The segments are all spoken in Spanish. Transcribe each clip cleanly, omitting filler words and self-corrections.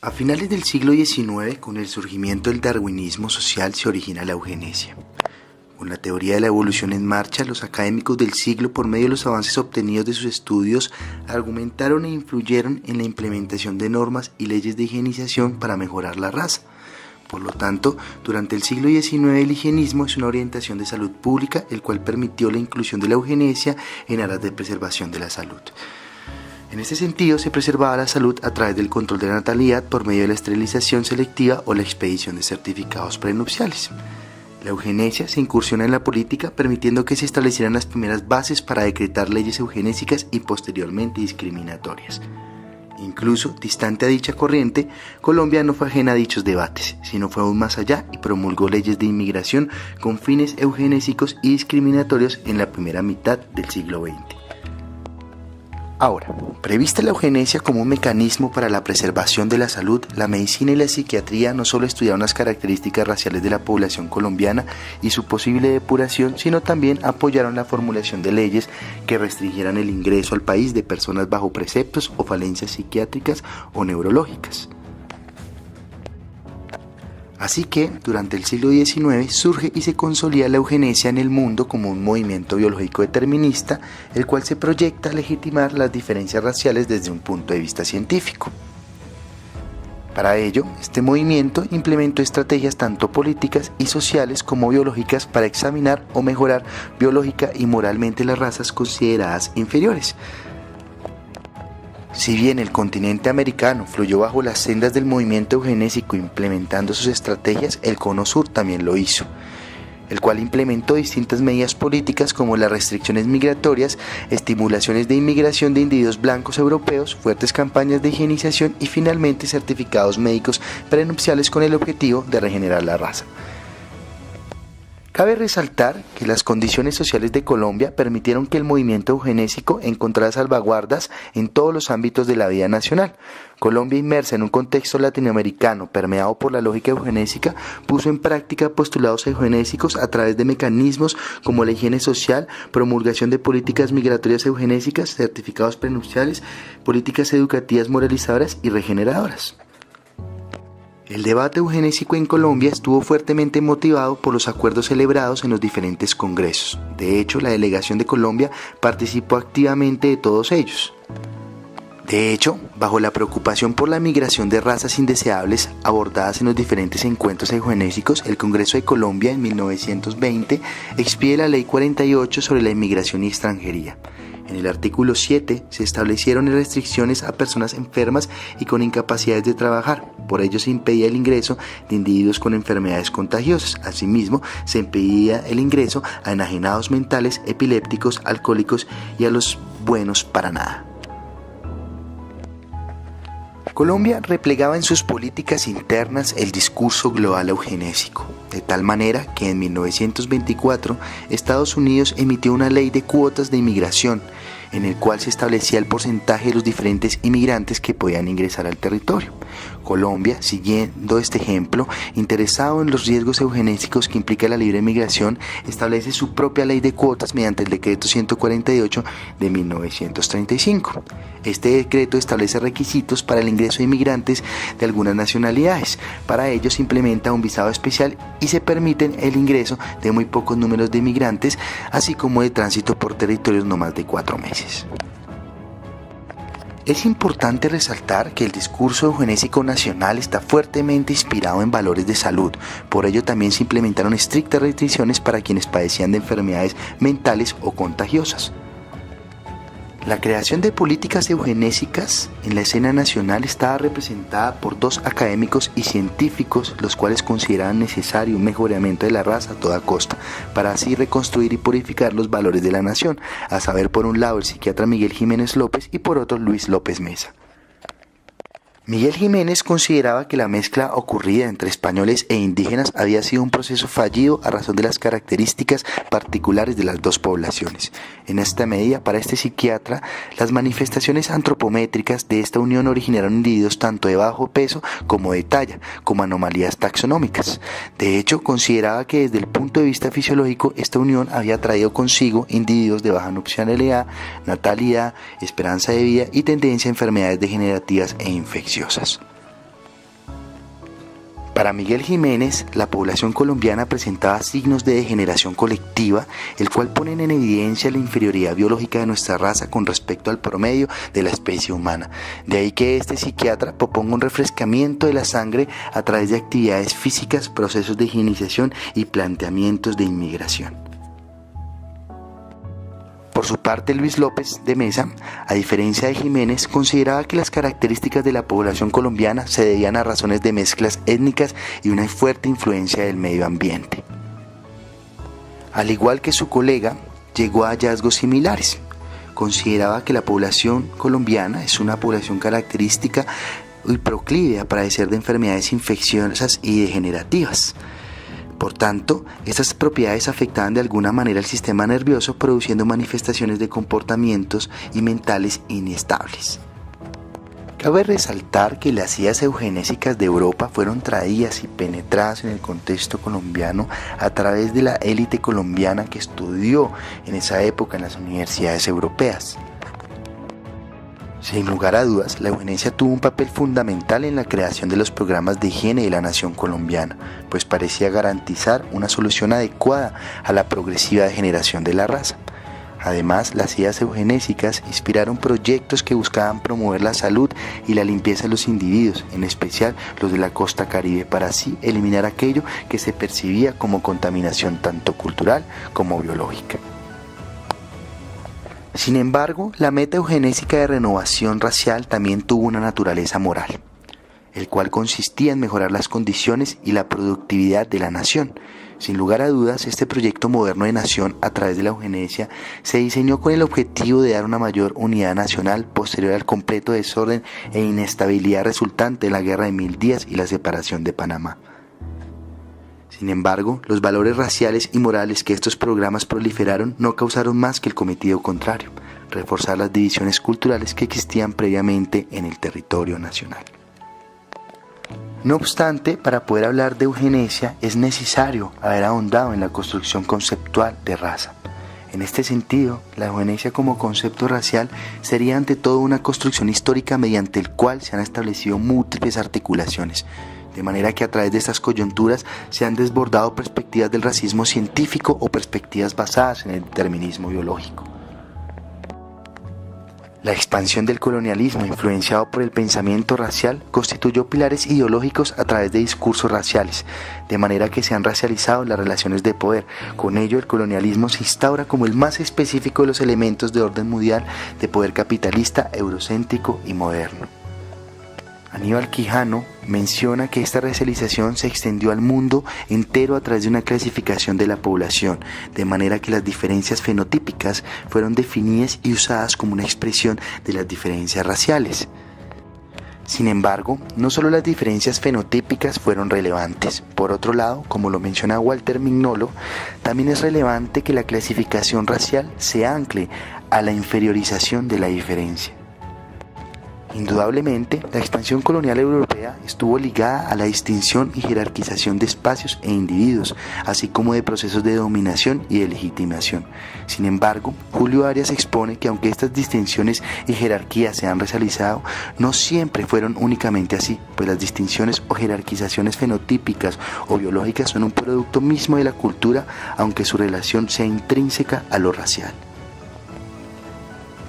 A finales del siglo XIX, con el surgimiento del darwinismo social, se origina la eugenesia. Con la teoría de la evolución en marcha, los académicos del siglo, por medio de los avances obtenidos de sus estudios, argumentaron e influyeron en la implementación de normas y leyes de higienización para mejorar la raza. Por lo tanto, durante el siglo XIX el higienismo es una orientación de salud pública, el cual permitió la inclusión de la eugenesia en aras de preservación de la salud. En este sentido, se preservaba la salud a través del control de la natalidad por medio de la esterilización selectiva o la expedición de certificados prenupciales. La eugenesia se incursiona en la política, permitiendo que se establecieran las primeras bases para decretar leyes eugenésicas y posteriormente discriminatorias. Incluso, distante a dicha corriente, Colombia no fue ajena a dichos debates, sino fue aún más allá y promulgó leyes de inmigración con fines eugenésicos y discriminatorios en la primera mitad del siglo XX. Ahora, prevista la eugenesia como un mecanismo para la preservación de la salud, la medicina y la psiquiatría no solo estudiaron las características raciales de la población colombiana y su posible depuración, sino también apoyaron la formulación de leyes que restringieran el ingreso al país de personas bajo preceptos o falencias psiquiátricas o neurológicas. Así que, durante el siglo XIX surge y se consolida la eugenesia en el mundo como un movimiento biológico determinista, el cual se proyecta a legitimar las diferencias raciales desde un punto de vista científico. Para ello, este movimiento implementó estrategias tanto políticas y sociales como biológicas para examinar o mejorar biológica y moralmente las razas consideradas inferiores. Si bien el continente americano fluyó bajo las sendas del movimiento eugenésico implementando sus estrategias, el Cono Sur también lo hizo, el cual implementó distintas medidas políticas como las restricciones migratorias, estimulaciones de inmigración de individuos blancos europeos, fuertes campañas de higienización y finalmente certificados médicos prenupciales con el objetivo de regenerar la raza. Cabe resaltar que las condiciones sociales de Colombia permitieron que el movimiento eugenésico encontrara salvaguardas en todos los ámbitos de la vida nacional. Colombia, inmersa en un contexto latinoamericano permeado por la lógica eugenésica, puso en práctica postulados eugenésicos a través de mecanismos como la higiene social, promulgación de políticas migratorias eugenésicas, certificados prenupciales, políticas educativas moralizadoras y regeneradoras. El debate eugenésico en Colombia estuvo fuertemente motivado por los acuerdos celebrados en los diferentes congresos. De hecho, la delegación de Colombia participó activamente de todos ellos. De hecho, bajo la preocupación por la migración de razas indeseables abordadas en los diferentes encuentros eugenésicos, el Congreso de Colombia en 1920 expide la Ley 48 sobre la inmigración y extranjería. En el artículo 7 se establecieron restricciones a personas enfermas y con incapacidades de trabajar. Por ello se impedía el ingreso de individuos con enfermedades contagiosas. Asimismo, se impedía el ingreso a enajenados mentales, epilépticos, alcohólicos y a los buenos para nada. Colombia replegaba en sus políticas internas el discurso global eugenésico, de tal manera que en 1924 Estados Unidos emitió una ley de cuotas de inmigración, en el cual se establecía el porcentaje de los diferentes inmigrantes que podían ingresar al territorio. Colombia, siguiendo este ejemplo, interesado en los riesgos eugenésicos que implica la libre migración, establece su propia ley de cuotas mediante el decreto 148 de 1935. Este decreto establece requisitos para el ingreso de inmigrantes de algunas nacionalidades. Para ello se implementa un visado especial y se permiten el ingreso de muy pocos números de inmigrantes, así como de tránsito por territorios no más de 4 meses. Es importante resaltar que el discurso eugenésico nacional está fuertemente inspirado en valores de salud. Por ello también se implementaron estrictas restricciones para quienes padecían de enfermedades mentales o contagiosas. La creación de políticas eugenésicas en la escena nacional estaba representada por 2 académicos y científicos, los cuales consideraban necesario un mejoramiento de la raza a toda costa, para así reconstruir y purificar los valores de la nación, a saber, por un lado el psiquiatra Miguel Jiménez López y por otro Luis López Meza. Miguel Jiménez consideraba que la mezcla ocurrida entre españoles e indígenas había sido un proceso fallido a razón de las características particulares de las 2 poblaciones. En esta medida, para este psiquiatra, las manifestaciones antropométricas de esta unión originaron individuos tanto de bajo peso como de talla, como anomalías taxonómicas. De hecho, consideraba que desde el punto de vista fisiológico, esta unión había traído consigo individuos de baja nupcialidad, natalidad, esperanza de vida y tendencia a enfermedades degenerativas e infecciosas. Para Miguel Jiménez, la población colombiana presentaba signos de degeneración colectiva, el cual ponen en evidencia la inferioridad biológica de nuestra raza con respecto al promedio de la especie humana. De ahí que este psiquiatra proponga un refrescamiento de la sangre a través de actividades físicas, procesos de higienización y planteamientos de inmigración. Por su parte, Luis López de Mesa, a diferencia de Jiménez, consideraba que las características de la población colombiana se debían a razones de mezclas étnicas y una fuerte influencia del medio ambiente. Al igual que su colega, llegó a hallazgos similares. Consideraba que la población colombiana es una población característica y proclive a padecer de enfermedades infecciosas y degenerativas. Por tanto, estas propiedades afectaban de alguna manera el sistema nervioso, produciendo manifestaciones de comportamientos y mentales inestables. Cabe resaltar que las ideas eugenésicas de Europa fueron traídas y penetradas en el contexto colombiano a través de la élite colombiana que estudió en esa época en las universidades europeas. Sin lugar a dudas, la eugenesia tuvo un papel fundamental en la creación de los programas de higiene de la nación colombiana, pues parecía garantizar una solución adecuada a la progresiva degeneración de la raza. Además, las ideas eugenésicas inspiraron proyectos que buscaban promover la salud y la limpieza de los individuos, en especial los de la costa caribe, para así eliminar aquello que se percibía como contaminación tanto cultural como biológica. Sin embargo, la meta eugenésica de renovación racial también tuvo una naturaleza moral, el cual consistía en mejorar las condiciones y la productividad de la nación. Sin lugar a dudas, este proyecto moderno de nación a través de la eugenesia se diseñó con el objetivo de dar una mayor unidad nacional posterior al completo desorden e inestabilidad resultante de la Guerra de 1000 días y la separación de Panamá. Sin embargo, los valores raciales y morales que estos programas proliferaron no causaron más que el cometido contrario, reforzar las divisiones culturales que existían previamente en el territorio nacional. No obstante, para poder hablar de eugenesia es necesario haber ahondado en la construcción conceptual de raza. En este sentido, la eugenesia como concepto racial sería ante todo una construcción histórica mediante el cual se han establecido múltiples articulaciones, de manera que a través de estas coyunturas se han desbordado perspectivas del racismo científico o perspectivas basadas en el determinismo biológico. La expansión del colonialismo, influenciado por el pensamiento racial, constituyó pilares ideológicos a través de discursos raciales, de manera que se han racializado las relaciones de poder. Con ello, el colonialismo se instaura como el más específico de los elementos de orden mundial de poder capitalista, eurocéntrico y moderno. Aníbal Quijano menciona que esta racialización se extendió al mundo entero a través de una clasificación de la población, de manera que las diferencias fenotípicas fueron definidas y usadas como una expresión de las diferencias raciales. Sin embargo, no solo las diferencias fenotípicas fueron relevantes. Por otro lado, como lo menciona Walter Mignolo, también es relevante que la clasificación racial se ancle a la inferiorización de la diferencia. Indudablemente, la expansión colonial europea estuvo ligada a la distinción y jerarquización de espacios e individuos, así como de procesos de dominación y de legitimación. Sin embargo, Julio Arias expone que aunque estas distinciones y jerarquías se han realizado, no siempre fueron únicamente así, pues las distinciones o jerarquizaciones fenotípicas o biológicas son un producto mismo de la cultura, aunque su relación sea intrínseca a lo racial.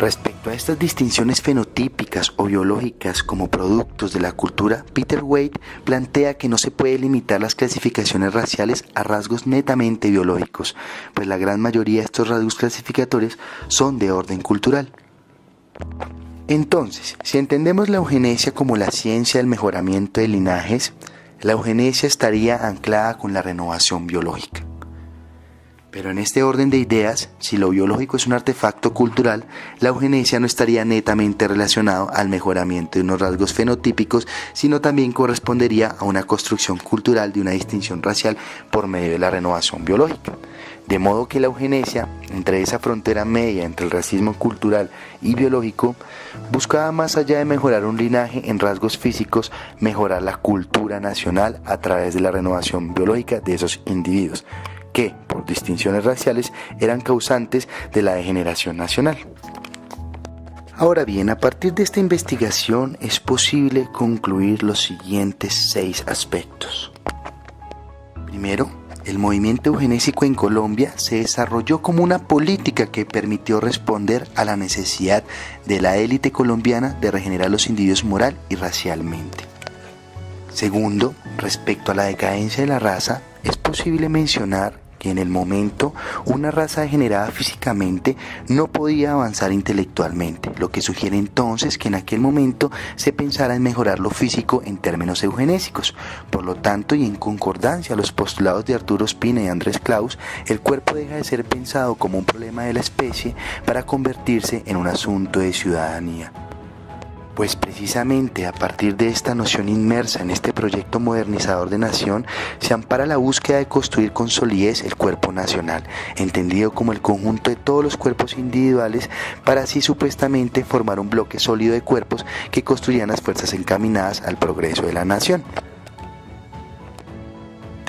Respecto a estas distinciones fenotípicas o biológicas como productos de la cultura, Peter Wade plantea que no se puede limitar las clasificaciones raciales a rasgos netamente biológicos, pues la gran mayoría de estos rasgos clasificatorios son de orden cultural. Entonces, si entendemos la eugenesia como la ciencia del mejoramiento de linajes, la eugenesia estaría anclada con la renovación biológica. Pero en este orden de ideas, si lo biológico es un artefacto cultural, la eugenesia no estaría netamente relacionado al mejoramiento de unos rasgos fenotípicos, sino también correspondería a una construcción cultural de una distinción racial por medio de la renovación biológica. De modo que la eugenesia, entre esa frontera media entre el racismo cultural y biológico, buscaba más allá de mejorar un linaje en rasgos físicos, mejorar la cultura nacional a través de la renovación biológica de esos individuos, que, por distinciones raciales, eran causantes de la degeneración nacional. Ahora bien, a partir de esta investigación es posible concluir los siguientes 6 aspectos. Primero, el movimiento eugenésico en Colombia se desarrolló como una política que permitió responder a la necesidad de la élite colombiana de regenerar los individuos moral y racialmente. Segundo, respecto a la decadencia de la raza, es posible mencionar que en el momento una raza degenerada físicamente no podía avanzar intelectualmente, lo que sugiere entonces que en aquel momento se pensara en mejorar lo físico en términos eugenésicos. Por lo tanto, y en concordancia a los postulados de Arturo Spina y Andrés Claus, el cuerpo deja de ser pensado como un problema de la especie para convertirse en un asunto de ciudadanía. Pues precisamente a partir de esta noción inmersa en este proyecto modernizador de nación, se ampara la búsqueda de construir con solidez el cuerpo nacional, entendido como el conjunto de todos los cuerpos individuales, para así supuestamente formar un bloque sólido de cuerpos que construyan las fuerzas encaminadas al progreso de la nación.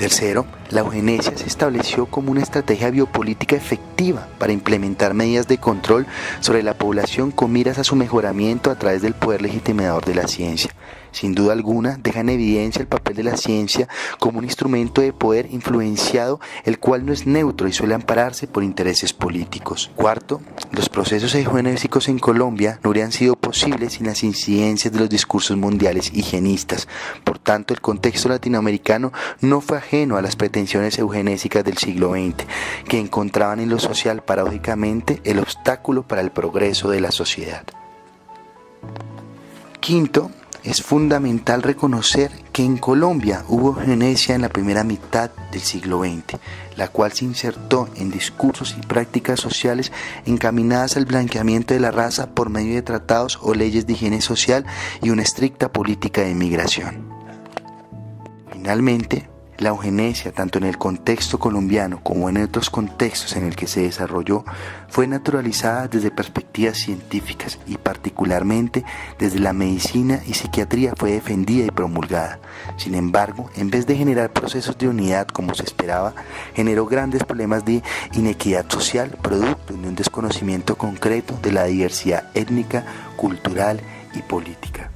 Tercero, la eugenesia se estableció como una estrategia biopolítica efectiva para implementar medidas de control sobre la población con miras a su mejoramiento a través del poder legitimador de la ciencia. Sin duda alguna, deja en evidencia el papel de la ciencia como un instrumento de poder influenciado, el cual no es neutro y suele ampararse por intereses políticos. Cuarto, los procesos eugenésicos en Colombia no habrían sido posibles sin las incidencias de los discursos mundiales higienistas. Por tanto, el contexto latinoamericano no fue ajeno a las pretensiones eugenésicas del siglo XX, que encontraban en lo social paradójicamente el obstáculo para el progreso de la sociedad. Quinto, es fundamental reconocer que en Colombia hubo eugenesia en la primera mitad del siglo XX, la cual se insertó en discursos y prácticas sociales encaminadas al blanqueamiento de la raza por medio de tratados o leyes de higiene social y una estricta política de inmigración. Finalmente, la eugenesia, tanto en el contexto colombiano como en otros contextos en el que se desarrolló, fue naturalizada desde perspectivas científicas y particularmente desde la medicina y psiquiatría fue defendida y promulgada. Sin embargo, en vez de generar procesos de unidad como se esperaba, generó grandes problemas de inequidad social producto de un desconocimiento concreto de la diversidad étnica, cultural y política.